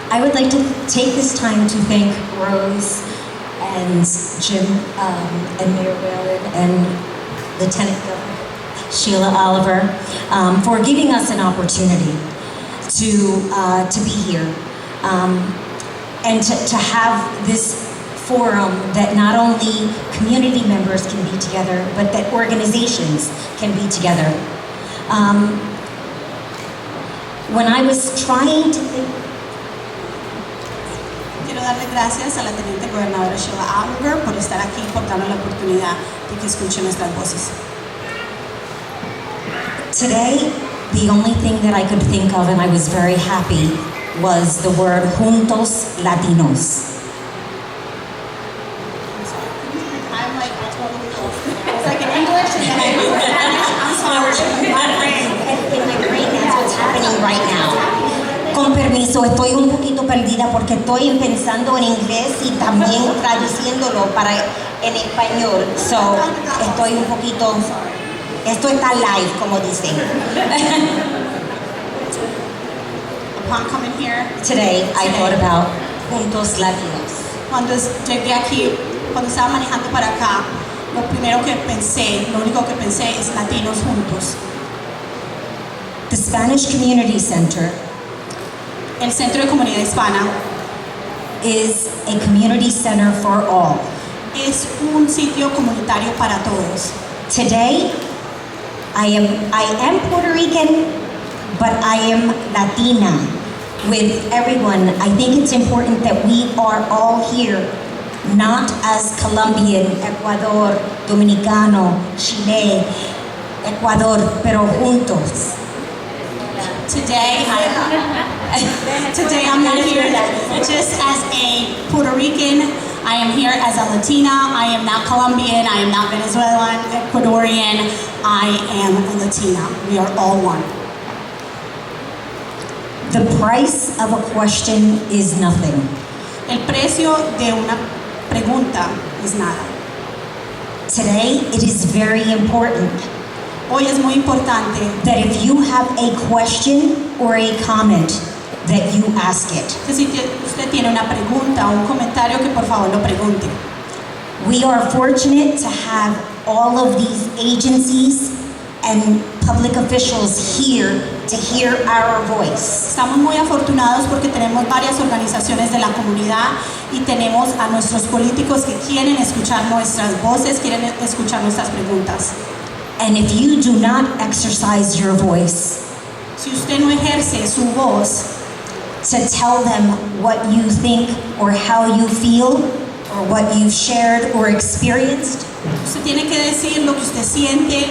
I would like to take this time to thank Rose and Jim and Mayor Whalen and Lieutenant Governor SHEILA Oliver for giving us an opportunity to be here and to have this forum that not only community members can be together, but that organizations can be together. When I was trying to think, quiero darle gracias a la Teniente Gobernadora SHEILA Oliver por estar aquí, por darnos la oportunidad de que escuchen nuestras voces. today, the only thing that I could think of, and I was very happy, was the word Juntos Latinos. I'm like, I totally lost it. I was like in English and then I was Spanish. I'm sorry. My brain. In my brain, that's what's happening right now. Con permiso, estoy un poquito perdida porque estoy pensando en inglés y también traduciéndolo para en español. So, estoy un poquito. Esto está live, como dicen. Upon coming here, Today, I thought about Juntos Latinos. cuando llegué aquí, cuando estaba manejando para acá, lo primero que pensé, lo único que pensé es latinos juntos. The Spanish Community Center El Centro de Comunidad Hispana is a community center for all. es un sitio comunitario para todos. Today, I am Puerto Rican, but I am Latina with everyone. I think it's important that we are all here, not as Colombian, Ecuador, Dominicano, Chile, Ecuador, pero juntos. Today I'm not here just as a Puerto Rican. I am here as a Latina. I am not Colombian. I am not Venezuelan, Ecuadorian. I am a Latina. We are all one. The price of a question is nothing. El precio de una pregunta es nada. Today, it is very important Hoy es muy importante that if you have a question or a comment, that you ask it. que si usted tiene una pregunta o un comentario, que por favor lo pregunte. We are fortunate to have all of these agencies and public officials here to hear our voice. Estamos muy afortunados porque tenemos varias organizaciones de la comunidad y tenemos a nuestros políticos que quieren escuchar nuestras voces, quieren escuchar nuestras preguntas. And if you do not exercise your voice Si usted no ejerce su voz to tell them what you think or how you feel or what you've shared or experienced, usted tiene que decir lo que usted siente,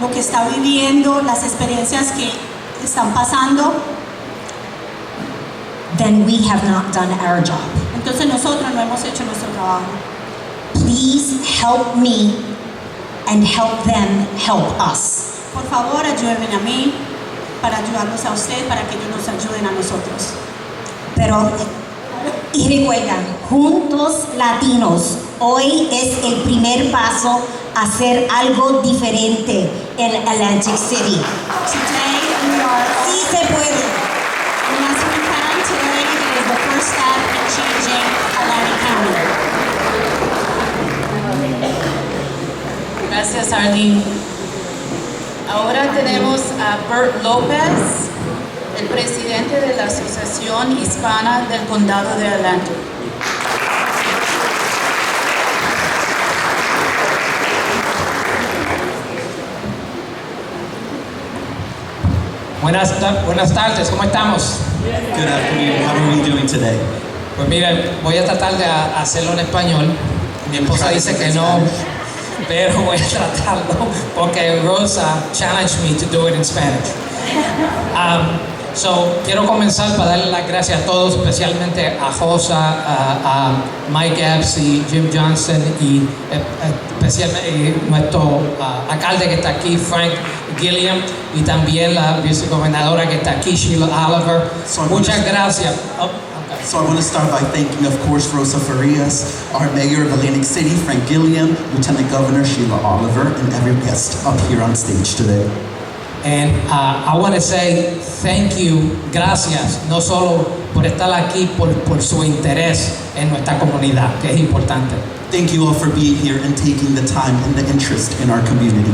lo que está viviendo, las experiencias que están pasando, then we have not done our job. entonces nosotros no hemos hecho nuestro trabajo. Please help me and help them help us. Por favor, ayúdenme a mí para ayudarnos a usted, para que ellos nos ayuden a nosotros. Pero, y recuerdan, Juntos Latinos, hoy es el primer paso a hacer algo diferente en Atlantic City. Today we are Sí se puede. Yes, we can. Today is the first step in changing Atlantic County. Gracias, Arlene. Ahora tenemos a Bert López, el presidente de la Asociación Hispana del Condado de Atlantic. Buenas tardes, ¿cómo estamos? Good afternoon. How are we doing today? Pues mira, voy a tratar de hacerlo en español. Mi esposa dice que no, pero voy a tratarlo porque Rosa challenged me to do it in Spanish. So, quiero comenzar para darle las gracias a todos, especialmente a Rosa, a Mike Epps y Jim Johnson y especialmente nuestro alcalde que está aquí, Frank GILLIAM, y también la vicegobernadora que está aquí, SHEILA Oliver. Muchas gracias. So I want to start by thanking, of course, Rosa Farias, our mayor of Atlantic City, Frank GILLIAM, Lieutenant Governor SHEILA Oliver, and every guest up here on stage today. And I want to say thank you, gracias, no solo por estar aquí, por su interés en nuestra comunidad, que es importante. Thank you all for being here and taking the time and the interest in our community.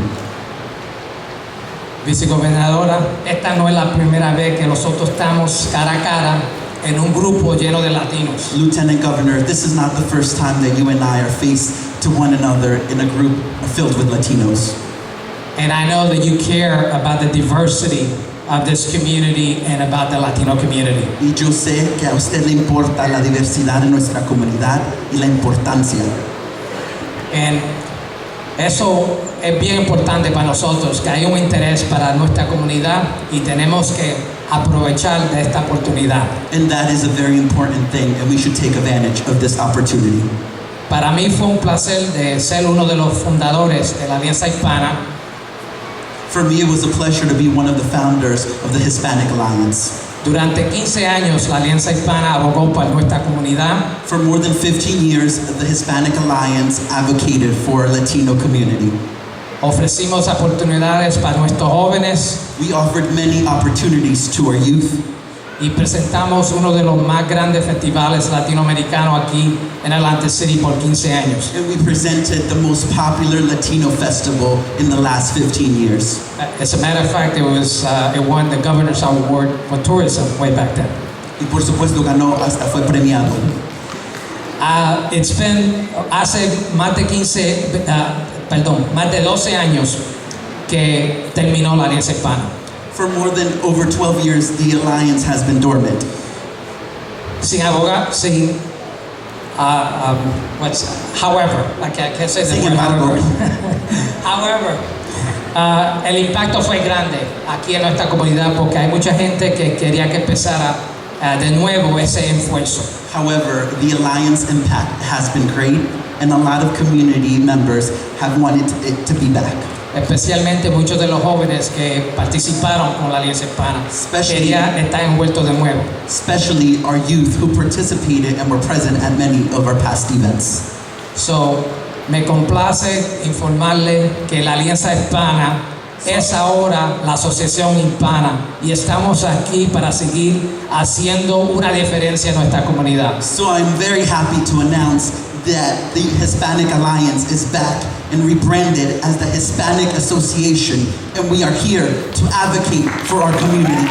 Vicegobernadora, esta no es la primera vez que nosotros estamos cara a cara en un grupo lleno de latinos. Lieutenant Governor, this is not the first time that you and I are faced to one another in a group filled with Latinos. And I know that you care about the diversity of this community and about the Latino community. Y yo sé que a usted le importa la diversidad de nuestra comunidad y la importancia. And eso es bien importante para nosotros, que hay un interés para nuestra comunidad y tenemos que aprovechar de esta oportunidad. And that is a very important thing, and we should take advantage of this opportunity. Para mí fue un placer de ser uno de los fundadores de la Alianza Hispana. For me, it was a pleasure to be one of the founders of the Hispanic Alliance. Durante 15 años la Alianza Hispana abogó por nuestra comunidad. For more than 15 years, the Hispanic Alliance advocated for a Latino community. Ofrecimos oportunidades para nuestros jóvenes We offered many opportunities to our youth, y presentamos uno de los más grandes festivales latinoamericanos aquí en Atlantic City por 15 años. and we presented the most popular Latino festival in the last 15 years. As a matter of fact, it won the Governor's Award for Tourism way back then. Y por supuesto ganó, hasta fue premiado. It's been hace más de 12 años que terminó la Alianza Hispana. For more than over 12 years, the alliance has been dormant. Sin abogar, however, I can't say the Sin word embargo. however. El impacto fue grande aquí en nuestra comunidad porque hay mucha gente que quería que empezara de nuevo ese esfuerzo. However, the alliance impact has been great, and a lot of community members have wanted it to be back. Especialmente muchos de los jóvenes que participaron con la Alianza Hispana Especially- querían estar envueltos de nuevo. Especially our youth who participated and were present at many of our past events. So, me complace informarle que la Alianza Hispana es ahora la Asociación Hispana y estamos aquí para seguir haciendo una diferencia en nuestra comunidad. So I'm very happy to announce that the Hispanic Alliance is back and rebranded as the Hispanic Association, and we are here to advocate for our community.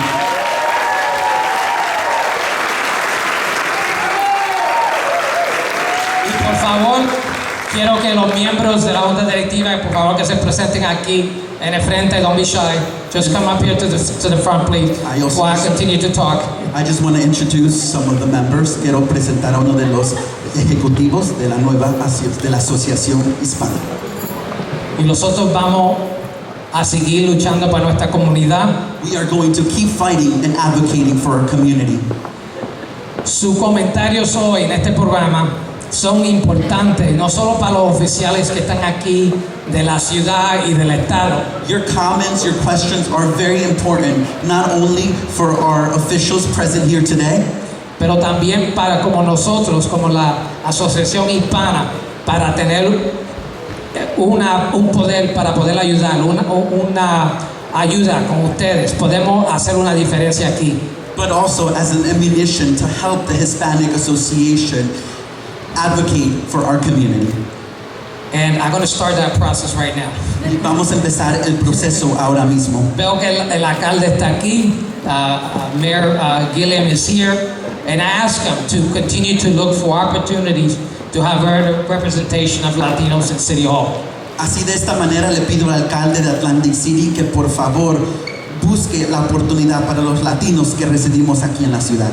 Y por favor, quiero que los miembros de la Junta Directiva, por favor, que se presenten aquí en el frente, don't be shy. Just come up here to the front, please, I also- while I continue to talk. I just want to introduce some of the members. Quiero presentar a uno de los ejecutivos de la de la Asociación Hispana. Y nosotros vamos a seguir luchando por nuestra comunidad. We are going to keep fighting and advocating for our community. Sus comentarios hoy en este programa son importantes, no solo para los oficiales que están aquí de la ciudad y del estado, Your comments, your questions are very important, not only for our officials present here today, pero también para como nosotros, como la Asociación Hispana, para tener un poder para poder ayudar, una ayuda con ustedes. Podemos hacer una diferencia aquí. but also as an ammunition to help the Hispanic Association advocate for our community. And I'm going to start that process right now. Y vamos a empezar el proceso ahora mismo. Veo que el alcalde está aquí, Mayor GILLIAM is here, and I ask him to continue to look for opportunities to have a representation of Latinos in City Hall. Así de esta manera le pido al alcalde de Atlantic City que por favor busque la oportunidad para los latinos que residimos aquí en la ciudad.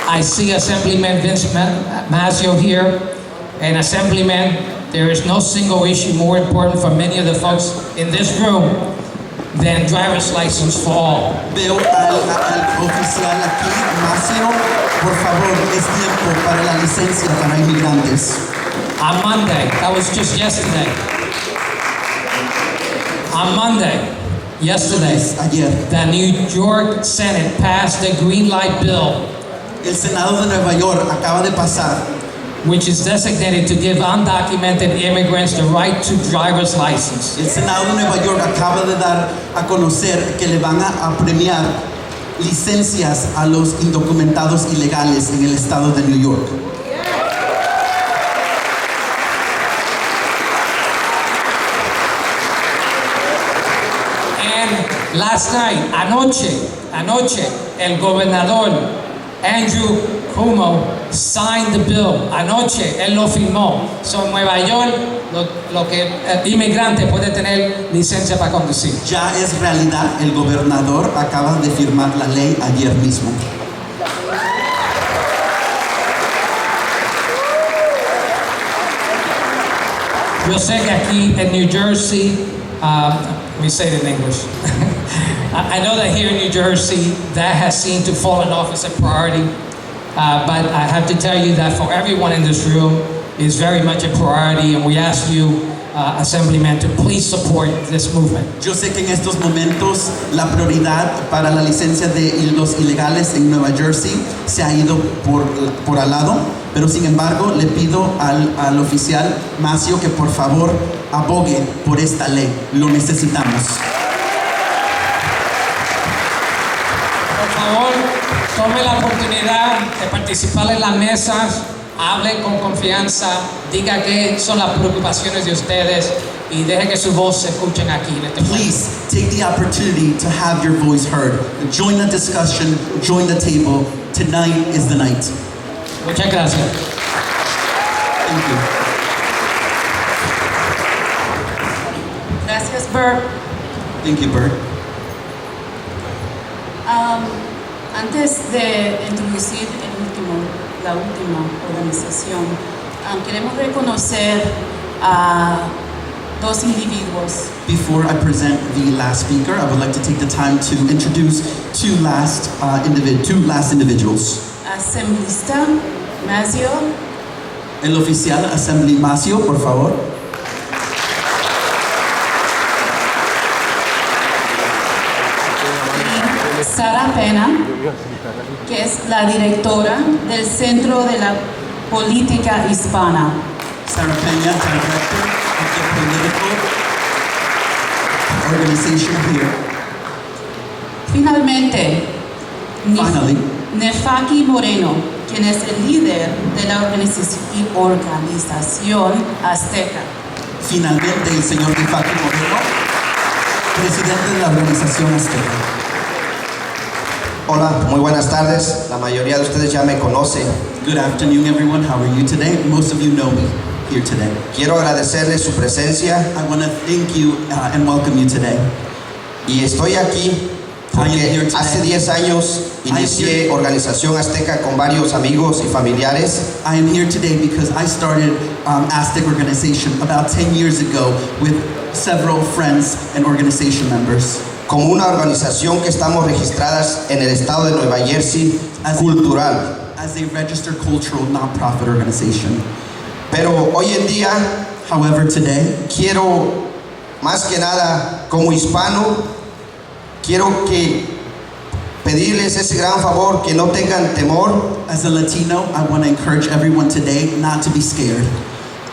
I see Assemblyman Vince Mazzio here, and Assemblyman, there is no single issue more important for many of the folks in this room than driver's license for all. Veo al oficial aquí, Macio, por favor, es tiempo para la licencia para inmigrantes. On Monday, that was just yesterday. On Monday, yesterday, Ayer, the New York Senate passed the green light bill el Senado de Nueva York acaba de pasar which is designated to give undocumented immigrants the right to driver's license. El Senado de Nueva York acaba de dar a conocer que le van a premiar licencias a los indocumentados ilegales en el estado de New York. And last night, anoche, el gobernador Andrew Cuomo signed the bill. Anoche, él lo firmó. So, en Nueva York, lo que el inmigrante puede tener licencia para conducir. Ya es realidad, el gobernador acaba de firmar la ley ayer mismo. Yo sé que aquí en New Jersey, let me say it in English. I know that here in New Jersey, that has seemed to fallen off as a priority, but I have to tell you that for everyone in this room, it's very much a priority, and we ask you, Assemblyman, to please support this movement. Yo sé que en estos momentos la prioridad para la licencia de los ilegales en Nueva Jersey se ha ido por al lado, pero sin embargo le pido al oficial Macio que por favor abogue por esta ley. Lo necesitamos. Por favor, tome la oportunidad de participar en las mesas, hable con confianza, diga qué son las preocupaciones de ustedes y deje que su voz se escuchen aquí en este momento. Please take the opportunity to have your voice heard. Join the discussion, join the table. Tonight is the night. Muchas gracias. Thank you. Gracias, Bert. Thank you, Bert. Antes de introducir la última organización, queremos reconocer a dos individuos. Before I present the last speaker, I would like to take the time to introduce two last individuals. Assemblista Macio El oficial Assembly Macio, por favor. y Sara Pena, que es la directora del Centro de la Política Hispana. Sarah Peña, director of the political organization here. Finalmente, Finally, Nefaki Moreno, quien es el líder de la organización Azteca. finalmente el señor Nefaki Moreno, presidente de la organización Azteca. Hola, muy buenas tardes. La mayoría de ustedes ya me conocen. Good afternoon, everyone. How are you today? Most of you know me here today. Quiero agradecerles su presencia I want to thank you and welcome you today. y estoy aquí I am here porque today. hace 10 años inicié Organización Azteca con varios amigos y familiares. I am here today because I started Aztec organization about 10 years ago with several friends and organization members. Como una organización que estamos registradas en el estado de Nueva Jersey, As- cultural. As a registered cultural nonprofit organization. Pero hoy en día However, today, quiero, más que nada, como hispano, quiero que pedirles ese gran favor, que no tengan temor, as a Latino, I want to encourage everyone today not to be scared.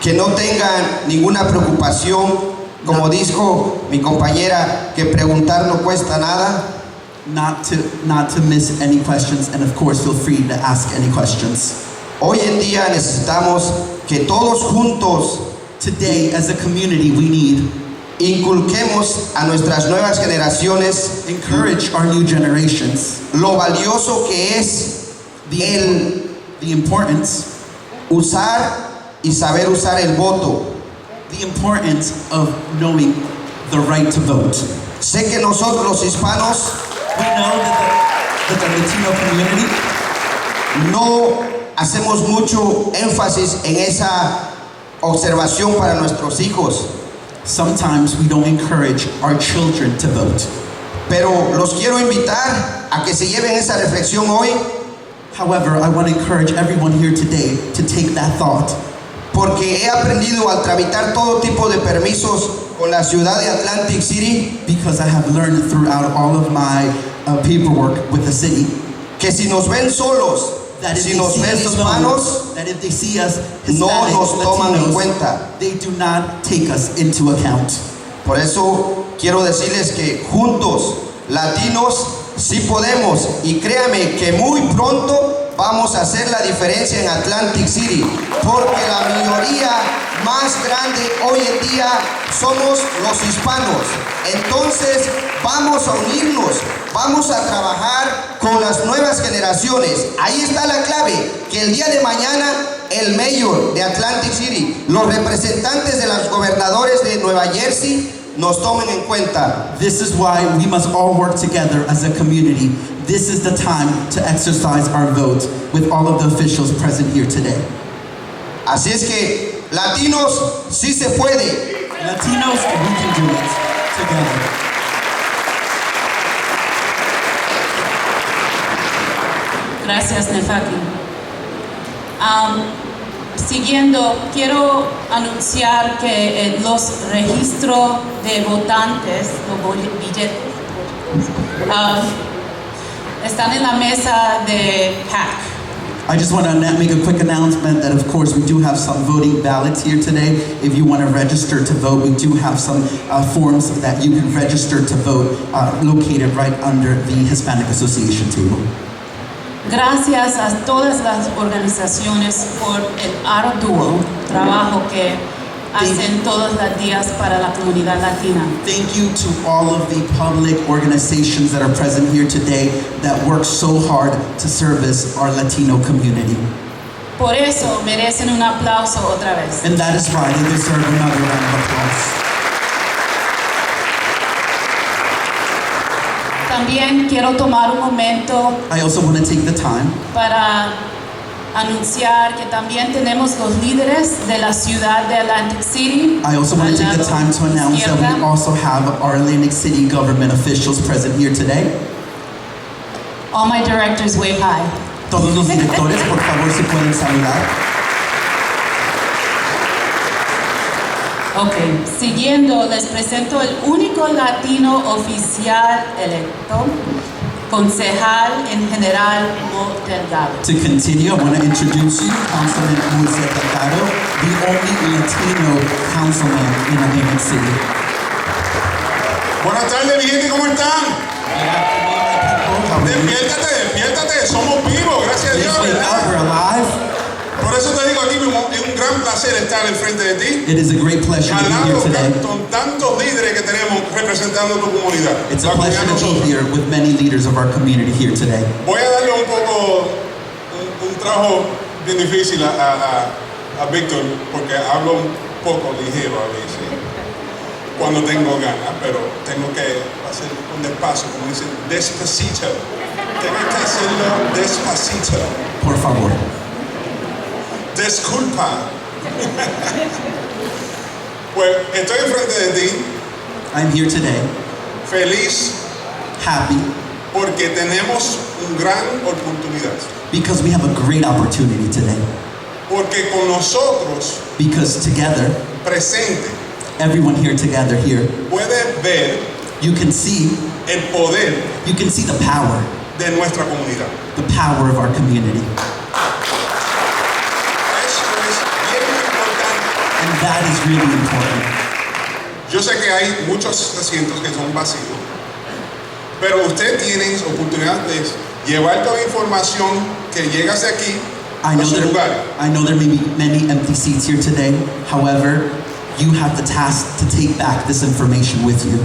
que no tengan ninguna preocupación, como dijo mi compañera, que preguntar no cuesta nada. Not to miss any questions, and of course, feel free to ask any questions. Hoy en día necesitamos que todos juntos Today, as a community, we need inculquemos a nuestras nuevas generaciones encourage our new generations lo valioso que es el the importance usar y saber usar el voto. the importance of knowing the right to vote. Sé que nosotros los hispanos We know that the Latino community, no hacemos mucho énfasis en esa observación para nuestros hijos, sometimes we don't encourage our children to vote. pero los quiero invitar a que se lleven esa reflexión hoy, However, I want to encourage everyone here today to take that thought, porque he aprendido al tramitar todo tipo de permisos con la ciudad de Atlantic City, because I have learned throughout all of my paperwork with the city que si nos ven solos, That if si they nos see ven us hispanos, alone, that if they see us no Hispanic, nos toman en Latinos, cuenta. they do not take us into account. Por eso quiero decirles que juntos, latinos, sí podemos. Y créame que muy pronto vamos a hacer la diferencia en Atlantic City. Porque la mayoría más grande hoy en día somos los hispanos. Entonces vamos a unirnos, vamos a trabajar con las nuevas generaciones. Ahí está la clave, que el día de mañana el mayor de Atlantic City, los representantes de los gobernadores de Nueva Jersey nos tomen en cuenta. This is why we must all work together as a community. This is the time to exercise our vote with all of the officials present here today. Así es que, latinos, sí se puede. Latinos, we can do it together. Gracias, Nefaki. Siguiendo, quiero anunciar que los registros de votantes, los billetes, están en la mesa de PAC. I just want to make a quick announcement that, of course, we do have some voting ballots here today. If you want to register to vote, we do have some forms that you can register to vote located right under the Hispanic Association table. Gracias a todas las organizaciones por el arduo trabajo que hacen todos los días para la comunidad latina. Thank you to all of the public organizations that are present here today that work so hard to service our Latino community. Por eso merecen un aplauso otra vez. And that is why they deserve another round of applause. También quiero tomar un momento I also want to take the time para anunciar que también tenemos los líderes de la ciudad de Atlantic City. I also want to al take the lado time to announce that we izquierda. also have our Atlantic City government officials present here today. All my directors wave hi. Todos los directores, por favor, si pueden saludar. Ok, siguiendo, les presento el único latino oficial electo, concejal en general Mo Delgado. To continue, I want to introduce you, Councilman Moisés Delgado, the only Latino councilman in Atlantic City. Buenas tardes, mi gente, ¿cómo están? Despiértate, somos vivos, gracias a Dios, Please wake up, ¿verdad? we're alive. Por eso te digo aquí mismo, es un gran placer estar enfrente de ti, It is a great pleasure to al be here lado today. con tantos líderes que tenemos representando tu comunidad. It's a la pleasure comunidad de to be nosotros. here with many leaders of our community here today. Voy a darle un poco, un trabajo bien difícil a Víctor, porque hablo un poco ligero a veces, cuando tengo ganas, pero tengo que hacer un despacio, como dicen, despacito. Tengo que hacerlo despacito. Por favor. Disculpa. Pues estoy enfrente de ti, I'm here today, feliz, happy, porque tenemos una gran oportunidad. because we have a great opportunity today. Porque con nosotros, Because together, presente, everyone here together here, puede ver you can see the power, de nuestra comunidad. the power of our community. Eso es bien importante. And that is really important. Yo sé que hay muchos asientos que son vacíos, pero usted tiene oportunidad de llevar toda la información que llega hacia aquí I a know su lugar. there may be many empty seats here today. However, you have the task to take back this information with you.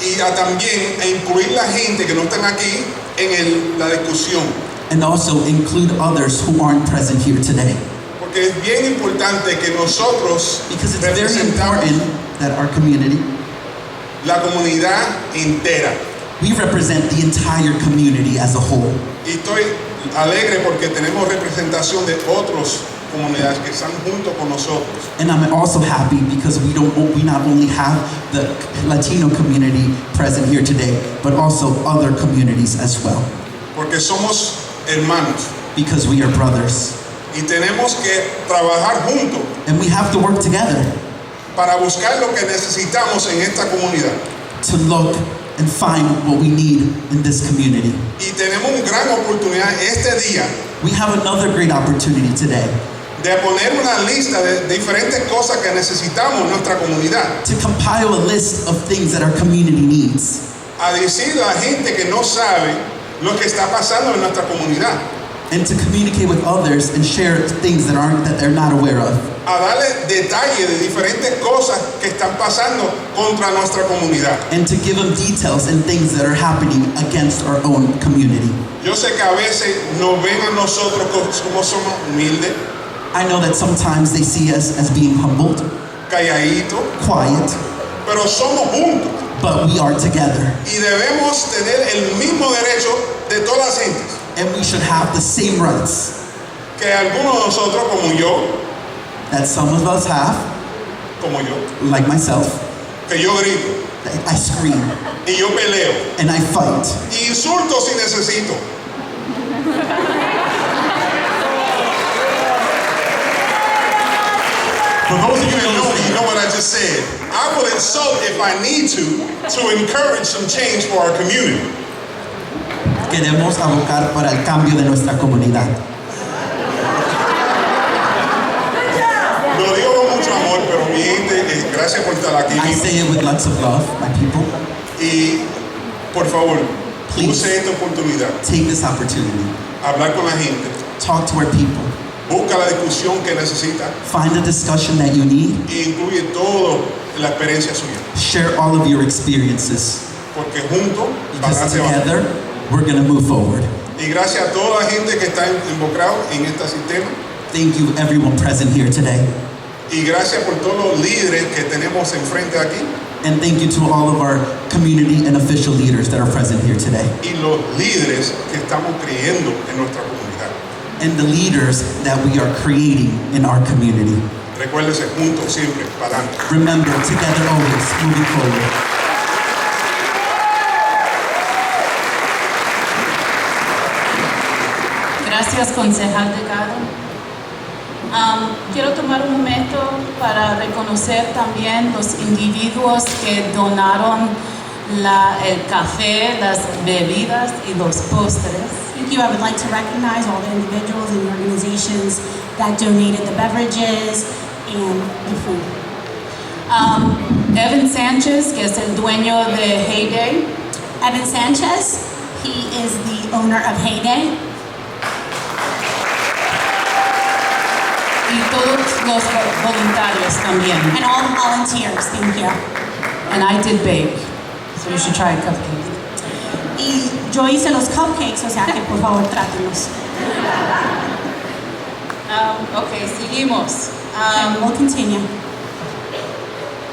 Y también a incluir la gente que no están aquí en la discusión, And also include others who aren't present here today. porque es bien importante que nosotros Because it's very representamos important that our community, la comunidad entera. we represent the entire community as a whole. Y estoy alegre porque tenemos representación de otras comunidades que están junto con nosotros. And I'm also happy because we not only have the Latino community present here today, but also other communities as well. Porque somos hermanos Because we are brothers. y tenemos que trabajar juntos And we have to work together para buscar lo que necesitamos en esta comunidad. to look and find what we need in this community. Y tenemos una gran oportunidad este día We have another great opportunity today de poner una lista de diferentes cosas que necesitamos en nuestra comunidad. to compile a list of things that our community needs. A decirle a la gente que no sabe lo que está pasando en nuestra comunidad. And to communicate with others and share things that they're not aware of. A darle detalle de diferentes cosas que están pasando contra nuestra comunidad. And to give them details and things that are happening against our own community. Yo sé que a veces nos ven a nosotros como somos humildes, I know that sometimes they see us as being humbled, calladitos, quiet, pero somos juntos but we are together. y debemos tener el mismo derecho de todas las gentes. And we should have the same rights Que algunos de nosotros, como yo, that some of us have, like myself. que yo grito I scream y yo peleo and I fight. y insulto si necesito. For those of you that know me, you know what I just said. I will insult if I need to encourage some change for our community. Queremos abocar para el cambio de nuestra comunidad. Lo digo con mucho amor, pero mi gente, gracias por estar aquí. I say it with lots of love, my people. Y por favor, Please. use esta oportunidad. Take this opportunity. Hablar con la gente. Talk to our people. Busca la discusión que necesita Find the discussion that you need. y incluye todo la experiencia suya. Share all of your experiences. Porque juntos Because se va. together, we're going to move forward. Y gracias a toda la gente que está involucrada en este sistema. Thank you, everyone present here today. Y gracias por todos los líderes que tenemos enfrente aquí. And thank you to all of our community and official leaders that are present here today. Y los líderes que estamos creyendo en nuestra comunidad. And the leaders that we are creating in our community. Recuérdese, juntos siempre, para adelante. Remember, together always, moving forward. Gracias, concejal Delgado. Quiero tomar un momento para reconocer también los individuos que donaron el café, las bebidas y los postres. Thank you. I would like to recognize all the individuals and organizations that donated the beverages and the food. Evan Sánchez, que es el dueño de Heyday. Evan Sanchez, he is the owner of Heyday. Y todos los voluntarios también. And all the volunteers, thank you. And I did bake, so you should try a cupcake. Y yo hice los cupcakes, o sea que por favor trátenlos. Ok, seguimos. And we'll continue.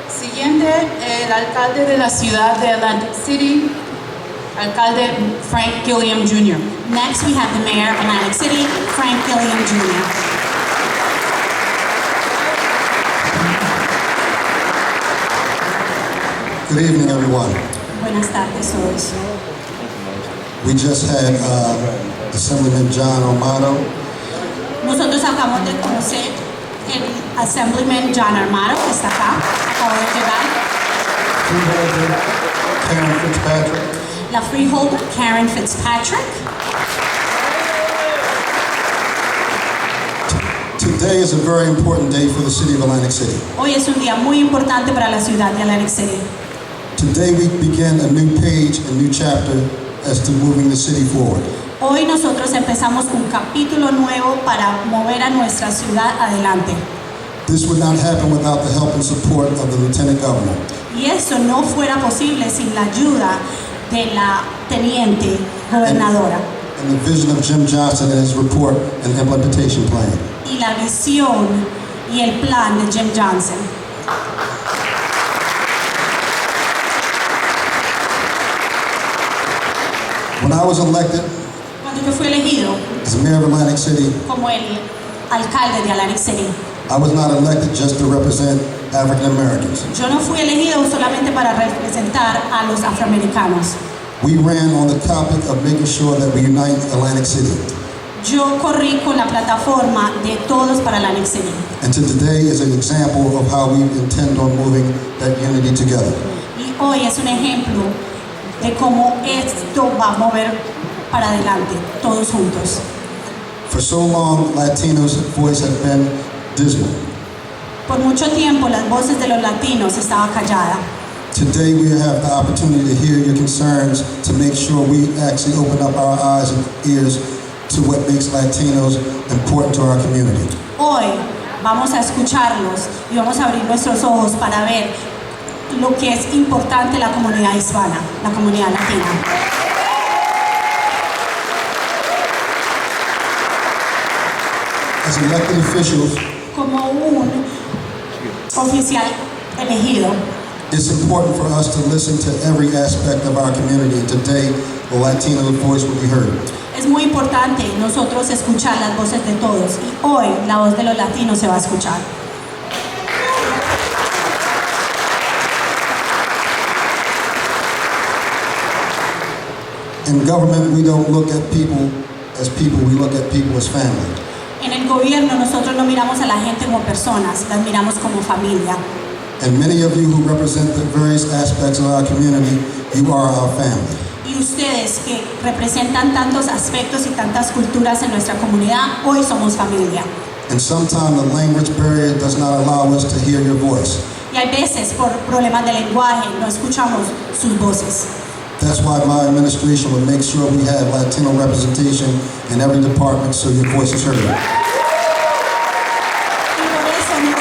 Siguiente, el alcalde de la ciudad de Atlantic City, alcalde Frank Gilliam Jr. Next, we have the mayor of Atlantic City, Frank Gilliam Jr. Good evening, everyone. Buenas tardes todos. We just had Assemblyman John Armato, Nosotros acabamos de conocer el Assemblyman John Armato, que está acá, acabo de llegar. Freeholder Karen Fitzpatrick, La freeholder Karen Fitzpatrick. Today is a very important day for the city of Atlantic City. Hoy es un día muy importante para la ciudad de Atlantic City. Today we begin a new page, a new chapter as to moving the city forward. Hoy nosotros empezamos un capítulo nuevo para mover a nuestra ciudad adelante. This would not happen without the help and support of the Lieutenant Governor. Y eso no fuera posible sin la ayuda de la teniente gobernadora And the vision of Jim Johnson and his report and implementation plan. y la visión y el plan de Jim Johnson. When I was elected Cuando yo fui elegido as mayor of Atlantic City, como el alcalde de Atlantic City, I was not elected just to represent African Americans. yo no fui elegido solamente para representar a los afroamericanos. We ran on the topic of making sure that we unite Atlantic City. Yo corrí con la plataforma de Todos para Atlantic City. And to today is an example of how we intend on moving that unity together. Y hoy es un ejemplo de cómo esto va a mover para adelante, todos juntos. For so long, Latinos' voice has been dismal. Por mucho tiempo las voces de los latinos estaban calladas. Today we have the opportunity to hear your concerns, to make sure we actually open up our eyes and ears to what makes Latinos important to our community. Hoy vamos a escucharlos y vamos a abrir nuestros ojos para ver lo que es importante la comunidad hispana, la comunidad latina. As elected officials, Como un oficial elegido, it's important for us to listen to every aspect of our community. Today, the Latino voice will be heard. es muy importante nosotros escuchar las voces de todos y hoy la voz de los latinos se va a escuchar. In government, we don't look at people, we look at people as family. En el gobierno nosotros no miramos a la gente como personas, las miramos como familia. And many of you who represent the various aspects of our community, you are our family. Y ustedes que representan tantos aspectos y tantas culturas en nuestra comunidad, hoy somos familia. And sometimes the language barrier does not allow us to hear your voice. Y hay veces por problemas de lenguaje no escuchamos sus voces. That's why my administration will make sure we have Latino representation in every department so your voice is heard. Y por eso mi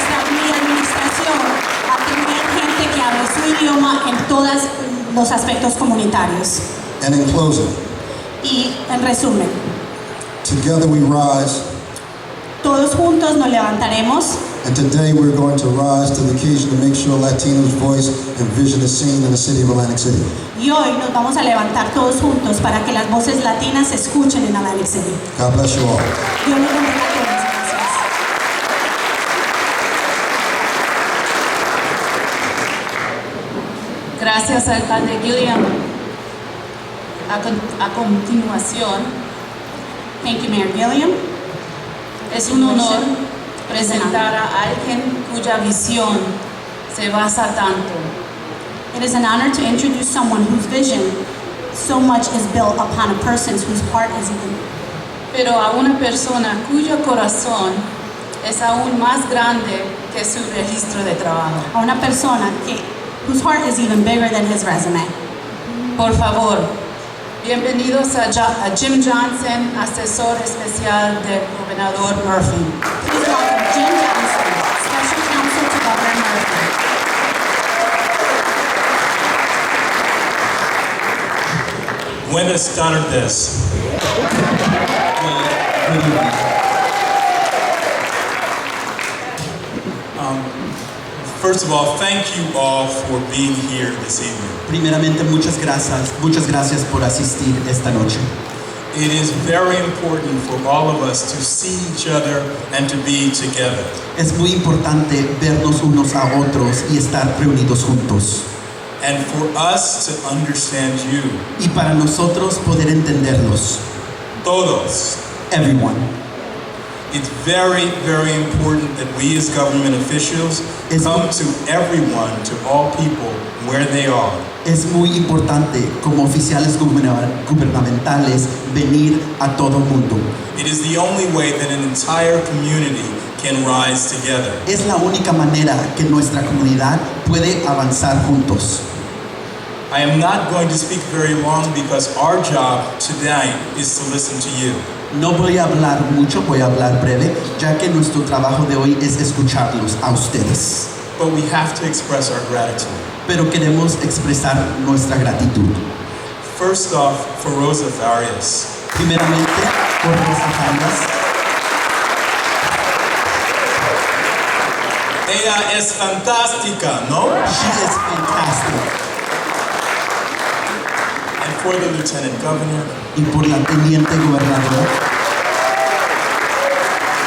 administración va a tener gente que hable su idioma en todos los aspectos comunitarios. And in closing, Y en resumen, together we rise, todos juntos nos levantaremos and today we're going to rise to the occasion to make sure Latinos' voice and vision is seen in the city of Atlantic City. y hoy nos vamos a levantar todos juntos para que las voces latinas se escuchen en Atlantic City. God bless you all. Dios los bendiga a todos. Gracias. Gracias, alcalde Gilliam. A continuación, Thank you, Mayor Gilliam. es un honor presentar a alguien cuya visión se basa tanto It is an honor to introduce someone whose vision so much is built upon a person whose heart is even, pero a una persona cuyo corazón es aún más grande que su registro de trabajo. a una persona whose heart is even bigger than his resume. Por favor, bienvenidos a Jim Johnson, asesor especial del gobernador Murphy. Please welcome Jim Johnson, Special Counsel to Governor Murphy. Buenas tardes. First of all, thank you all for being here this evening. Primeramente, muchas gracias por asistir esta noche. It is very important for all of us to see each other and to be together. Es muy importante vernos unos a otros y estar reunidos juntos. And for us to understand you. Y para nosotros poder entenderlos. Todos. Everyone. It's very, very important that we as government officials come to everyone, to all people, where they are. Es muy importante como oficiales gubernamentales venir a todo mundo. It is the only way that an entire community can rise together. Es la única manera que nuestra comunidad puede avanzar juntos. I am not going to speak very long because our job tonight is to listen to you. No voy a hablar mucho, voy a hablar breve, ya que nuestro trabajo de hoy es escucharlos a ustedes. But we have to express our gratitude. Pero queremos expresar nuestra gratitud. First off, for Rosa Farias. Primeramente, por Rosa Farias. Ella es fantástica, ¿no? She is fantastic. And for the Lieutenant Governor. Y por la Teniente Gobernadora.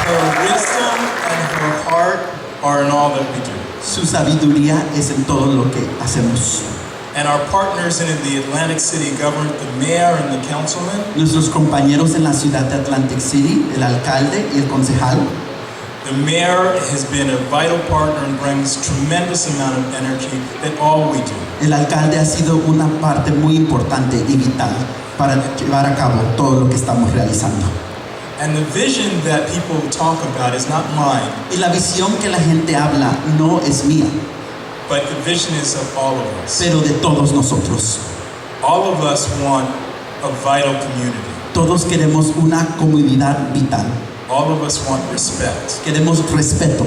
Her wisdom and her heart are in all that we do. Su sabiduría es en todo lo que hacemos. And our partners in the Atlantic City government, the mayor and the councilman. Nuestros compañeros en la ciudad de Atlantic City, el alcalde y el concejal. The mayor has been a vital partner and brings tremendous amount of energy in all we do. El alcalde ha sido una parte muy importante y vital para llevar a cabo todo lo que estamos realizando. And the vision that people talk about is not mine, Y la visión que la gente habla no es mía, but the vision is of all of us. pero de todos nosotros. All of us want a vital community. Todos queremos una comunidad vital. All of us want respect. Queremos respeto.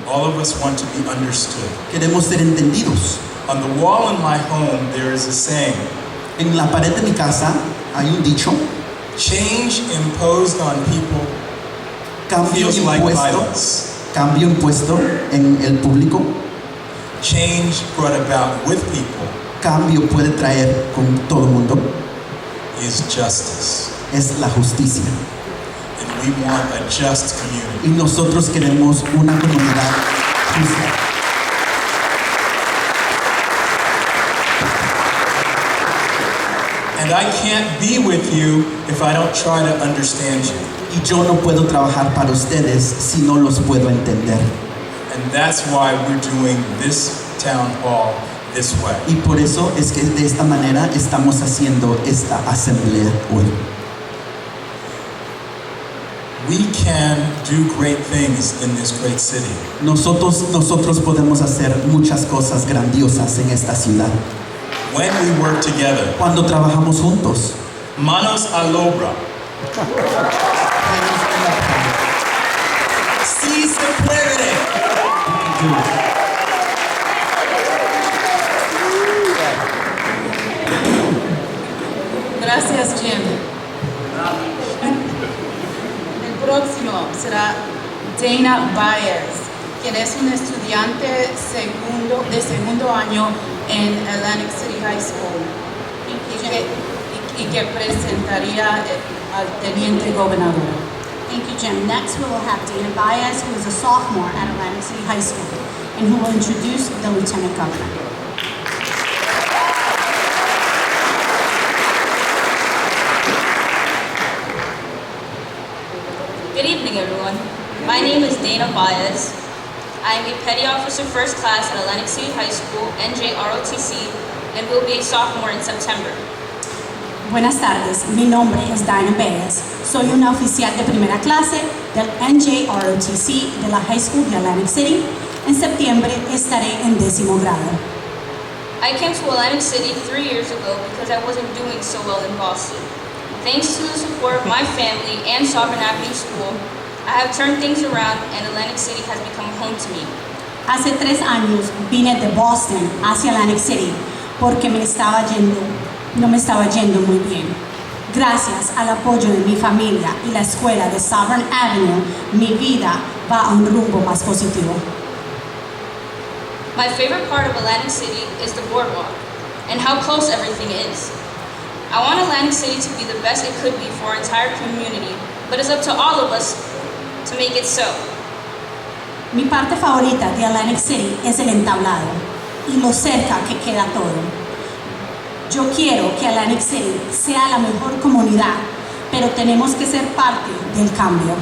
All of us want to be understood. Queremos ser entendidos. On the wall in my home, there is a saying, En la pared de mi casa hay un dicho: change imposed on people cambio feels like impuesto, violence. cambio impuesto en el público, Change brought about with people cambio puede traer con todo el mundo, is justice. es la justicia. And we want a just community. Y nosotros queremos una comunidad justa. And I can't be with you if I don't try to understand you. Y yo no puedo trabajar para ustedes si no los puedo entender. And that's why we're doing this town hall this way. Y por eso es que de esta manera estamos haciendo esta asamblea hoy. We can do great things in this great city. Nosotros podemos hacer muchas cosas grandiosas en esta ciudad. When we work together, Cuando trabajamos juntos, manos a la obra. Sí se puede. Gracias, Jim. El próximo será Dana Baez, quien es un estudiante de segundo año en Atlantic City High School y que presentaría al teniente gobernador. Thank you, Jim. Next, we will have Dana Baez, who is a sophomore at Atlantic City High School, and who will introduce the Lieutenant Governor. Good evening, everyone. My name is Dana Baez. I am a Petty Officer First Class at Atlantic City High School, NJROTC, and will be a sophomore in September. Buenas tardes, mi nombre es Dana Baez. Soy una oficial de primera clase del NJROTC de la High School de Atlantic City. En septiembre estaré en 10º grado. I came to Atlantic City 3 years ago because I wasn't doing so well in Boston. Thanks to the support of my family and Sovereign Avenue School, I have turned things around and Atlantic City has become home to me. Hace 3 años vine de Boston hacia Atlantic City porque no me estaba yendo muy bien. Gracias al apoyo de mi familia y la escuela de Sovereign Avenue, mi vida va a un rumbo más positivo. My favorite part of Atlantic City is the boardwalk and how close everything is. I want Atlantic City to be the best it could be for our entire community, but it's up to all of us to make it so. Mi parte favorita de Atlantic City es el entablado y lo cerca que queda todo. Yo quiero que Atlantic City sea la mejor comunidad, pero tenemos que ser parte del cambio.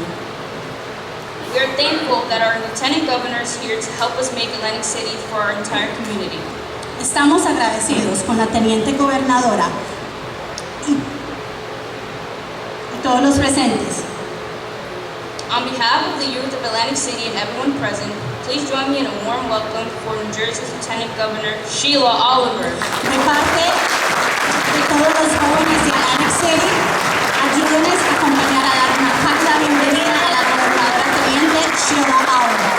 We are thankful that our Lieutenant Governor is here to help us make Atlantic City for our entire community. Estamos agradecidos con la Teniente Gobernadora y todos los presentes. On behalf of the youth of Atlantic City and everyone present, please join me in a warm welcome for New Jersey's Lieutenant Governor, SHEILA Oliver. De parte de todos los jóvenes de Atlantic City, ayúdenos a acompañar a dar una cálida bienvenida a la gobernadora teniente SHEILA Oliver.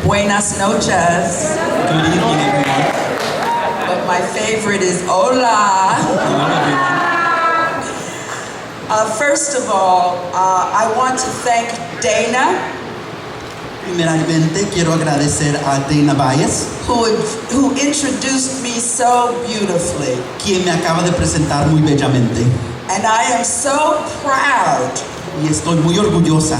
Buenas noches. Good evening, everyone. But my favorite is hola. Hello, everyone. First of all, I want to thank Dana, Primeramente quiero agradecer a Dana Baez, who introduced me so beautifully. quien me acaba de presentar muy bellamente. And I am so proud Y estoy muy orgullosa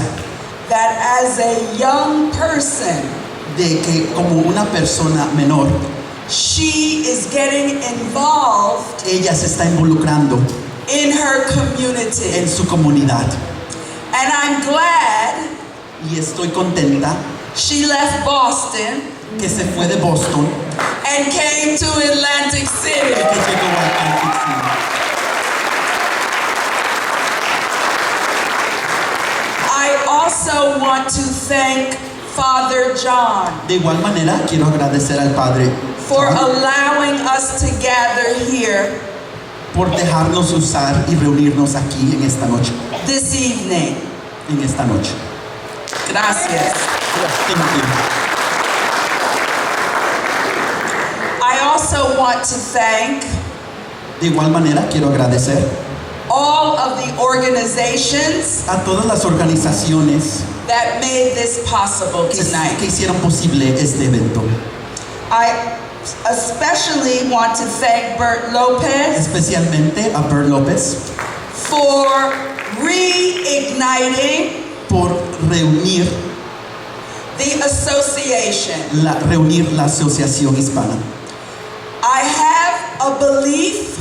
that as a young person, de que como una persona menor, she is getting involved ella se está involucrando in her community. en su comunidad. And I'm glad Y estoy contenta she left Boston que se fue de Boston and came to Atlantic City. y que llegó a Atlantic City. I also want to thank Father John De igual manera, quiero agradecer al Padre for John allowing us to gather here por dejarnos usar y reunirnos aquí en esta noche. this evening. En esta noche. Gracias. Thank you. I also want to thank De igual manera, quiero agradecer all of the organizations a todas las organizaciones that made this possible que tonight. hicieron posible este evento. I especially want to thank Bert Lopez Especialmente a Bert López for reigniting por reunir the association. reunir la Asociación Hispana. I have a belief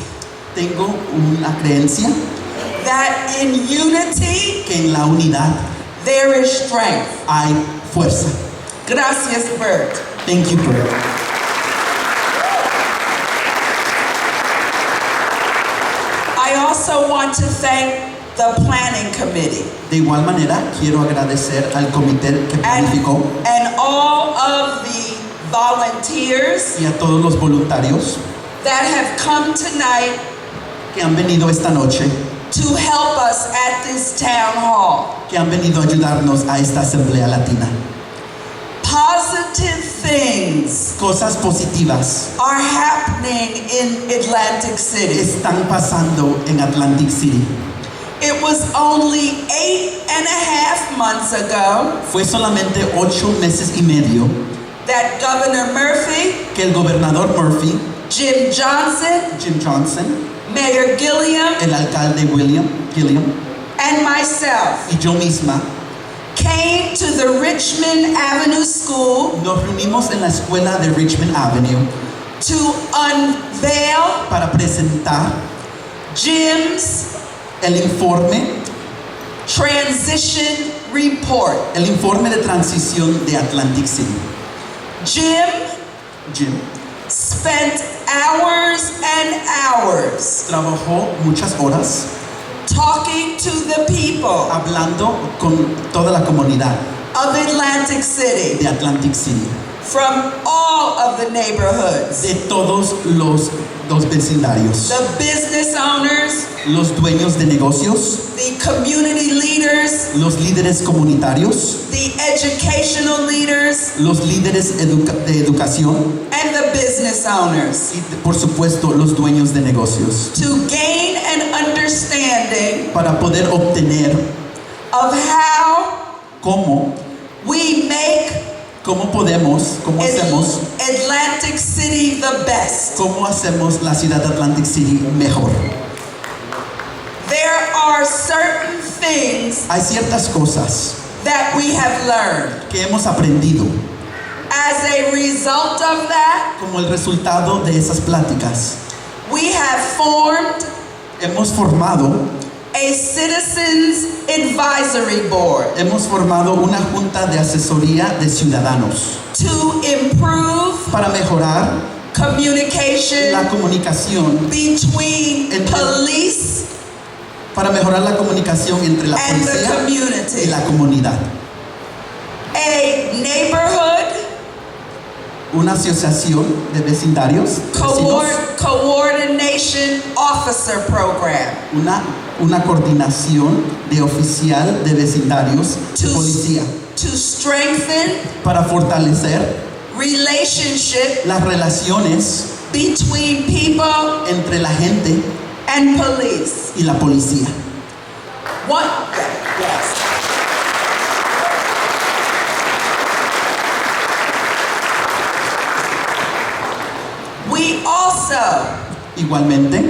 Tengo una creencia that in unity que en la unidad there is strength. hay fuerza. Gracias, Bert. Thank you, Bert. I also want to thank the planning committee De igual manera, quiero agradecer al comité que planificó and all of the volunteers y a todos los voluntarios that have come tonight que han venido esta noche, to help us at this town hall. que han venido a ayudarnos a esta Asamblea Latina. Positive things Cosas positivas are happening in Atlantic City. están pasando en Atlantic City. It was only 8.5 months ago Fue solamente 8 meses y medio that Governor Murphy, que el gobernador Murphy, Jim Johnson, Mayor Gilliam, el alcalde Gilliam and myself y yo misma came to the Richmond Avenue School nos reunimos en la escuela de Richmond Avenue to unveil para presentar Jim's el informe transition report. de transición de Atlantic City. Jim Spent hours and hours trabajó muchas horas talking to the people hablando con toda la comunidad of Atlantic City de Atlantic City, from all of the neighborhoods, de todos los vecindarios, the business owners, los dueños de negocios, the community leaders, los líderes comunitarios, the educational leaders, los líderes de educación and the business owners y, por supuesto, los dueños de negocios, to gain an understanding para poder obtener of how cómo hacemos Atlantic City the best. cómo hacemos la ciudad de Atlantic City mejor. There are certain things Hay ciertas cosas that we have learned. que hemos aprendido As a result of that, como el resultado de esas pláticas. we have formed Hemos formado a Citizens Advisory Board Hemos formado una junta de asesoría de ciudadanos to improve para mejorar communication la comunicación between police para mejorar la comunicación entre la and the policía y community. la comunidad. A neighborhood Una asociación de vecindarios, vecinos, coordination officer program una coordinación de oficial de vecindarios de policía to strengthen para fortalecer relationship las relaciones between people entre la gente and police. y la policía. What? Yes. We also Igualmente,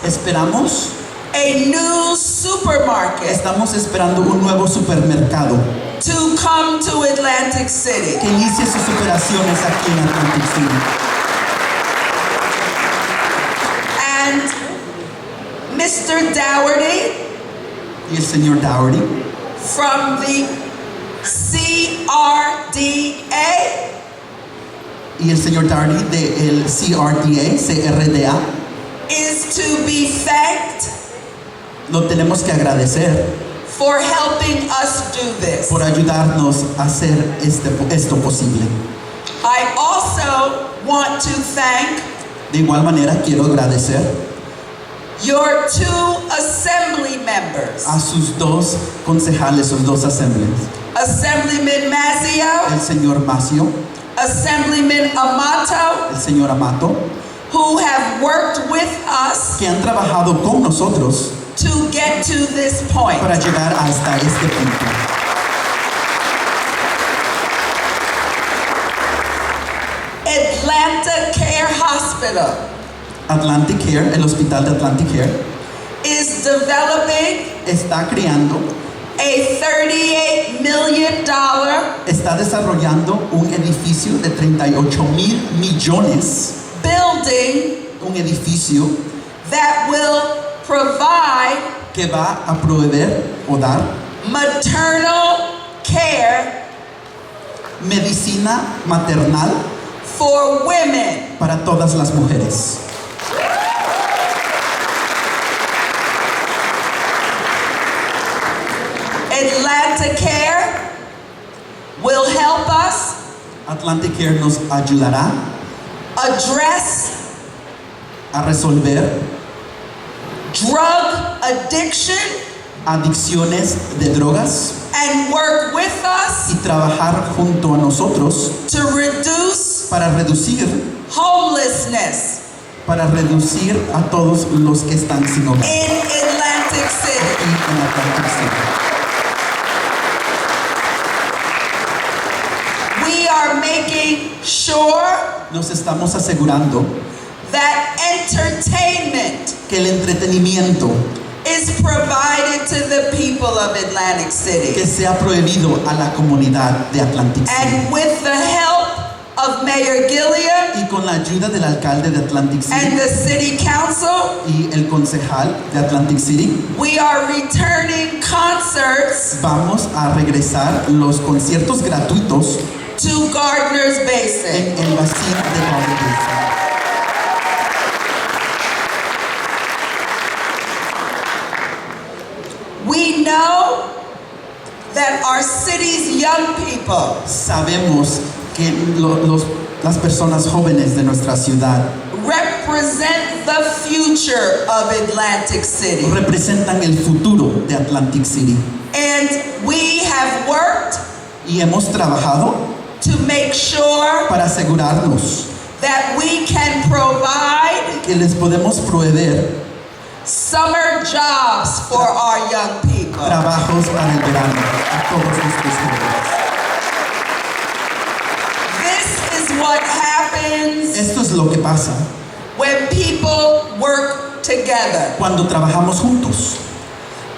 esperamos, a new supermarket estamos esperando un nuevo supermercado to come to Atlantic City. que inicie sus operaciones aquí en Atlantic City. And Mr. Dougherty Y el señor Dougherty from the CIO CRDA y el señor Darley del CRDA, is to be thanked lo tenemos que agradecer for helping us do this. por ayudarnos a hacer esto posible. I also want to thank De igual manera quiero agradecer your 2 assembly members, a sus 2 concejales, sus 2 asambleas, Assemblyman Mazzio, el señor Macio, Assemblyman Amato, el señor Amato, who have worked with us que han trabajado con nosotros to get to this point. para llegar hasta este punto. Atlanta Care Hospital Atlantic Care, el hospital de Atlantic Care, is developing está creando, a $38 million está desarrollando un edificio de 38 mil millones, building un edificio that will provide que va a proveer o dar maternal care medicina maternal for women. para todas las mujeres. Atlanta Care will help us Atlantic Care nos ayudará address a resolver drug addiction adicciones de drogas and work with us y trabajar junto a nosotros to reduce para reducir homelessness a todos los que están sin hogar in Atlantic City. aquí en Atlantic City. We are making sure Nos estamos asegurando that entertainment que el entretenimiento is provided to the people of Atlantic que City. sea prohibido a la comunidad de Atlantic City. And with the help of Mayor Gilliam Y con la ayuda del alcalde de Atlantic and City the City Council, y el concejal de Atlantic City, we are returning concerts vamos a regresar los conciertos gratuitos to Gardner's Basin. en el vacío de Gardner Basin. We know that our city's young people Sabemos que las personas jóvenes de nuestra ciudad represent the future of Atlantic City. representan el futuro de Atlantic City. And we have worked Y hemos trabajado to make sure para asegurarnos that we can provide que les podemos proveer summer jobs for our young people. trabajos para el verano a todos nuestros jóvenes. This is what happens Esto es lo que pasa when people work together. cuando trabajamos juntos.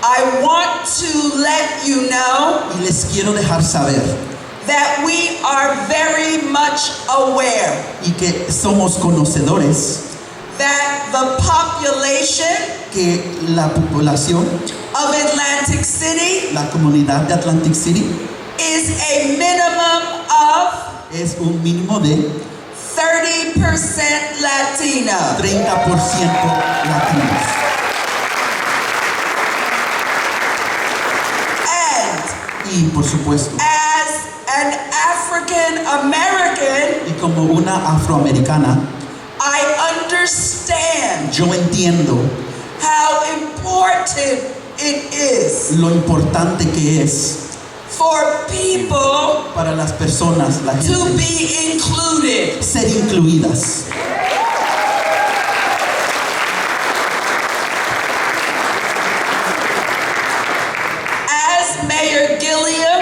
I want to let you know Y les quiero dejar saber that we are very much aware y que somos conocedores that the population que la población, of Atlantic City la comunidad de Atlantic City is a minimum of es un mínimo de 30% Latino. 30% latinos. And Y por supuesto, as an African American, y como una afroamericana, I understand yo entiendo how important it is lo importante que es for people para las personas, la to gente, be included. ser incluidas. As Mayor Gilliam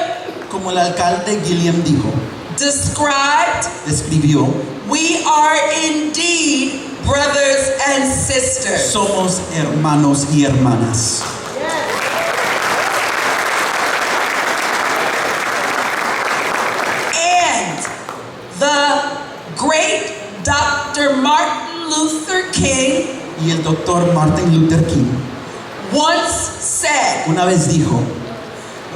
Como el alcalde Gilliam dijo, described, describió, we are indeed brothers and sisters. somos hermanos y hermanas. And the great Dr. Martin Luther King Y el doctor Martin Luther King once said, una vez dijo,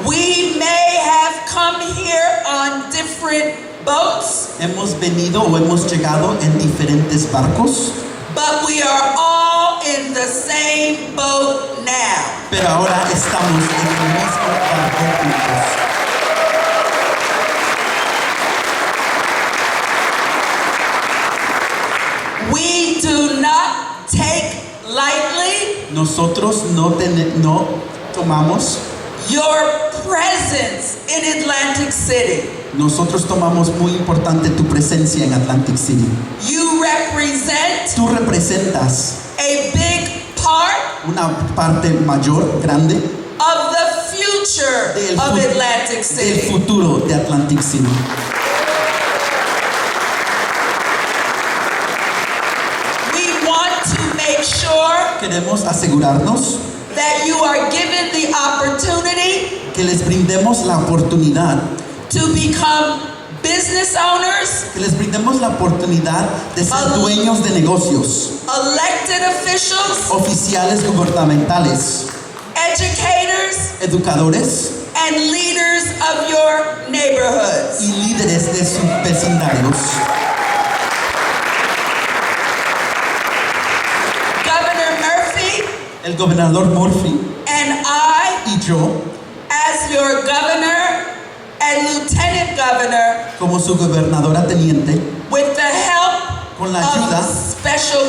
We may have come here on different boats, Hemos venido o hemos llegado en diferentes barcos, but we are all in the same boat now. pero ahora estamos en el mismo barco juntos. We do not take lightly Nosotros no tomamos, your presence in Atlantic City. nosotros tomamos muy importante tu presencia en Atlantic City. You represent Tú representas a big part una parte mayor, grande, of the future del, of fu- Atlantic del City. futuro de Atlantic City. We want to make sure Queremos asegurarnos that you are given the opportunity que les brindemos la oportunidad, to become business owners, que les brindemos la oportunidad de ser dueños de negocios, elected officials, oficiales gubernamentales, educators, educadores and leaders of your neighborhoods. y líderes de sus vecindarios. Governor Murphy El gobernador Murphy and I, y yo, as your governor and lieutenant governor, como su gobernadora teniente, with the help con la ayuda of special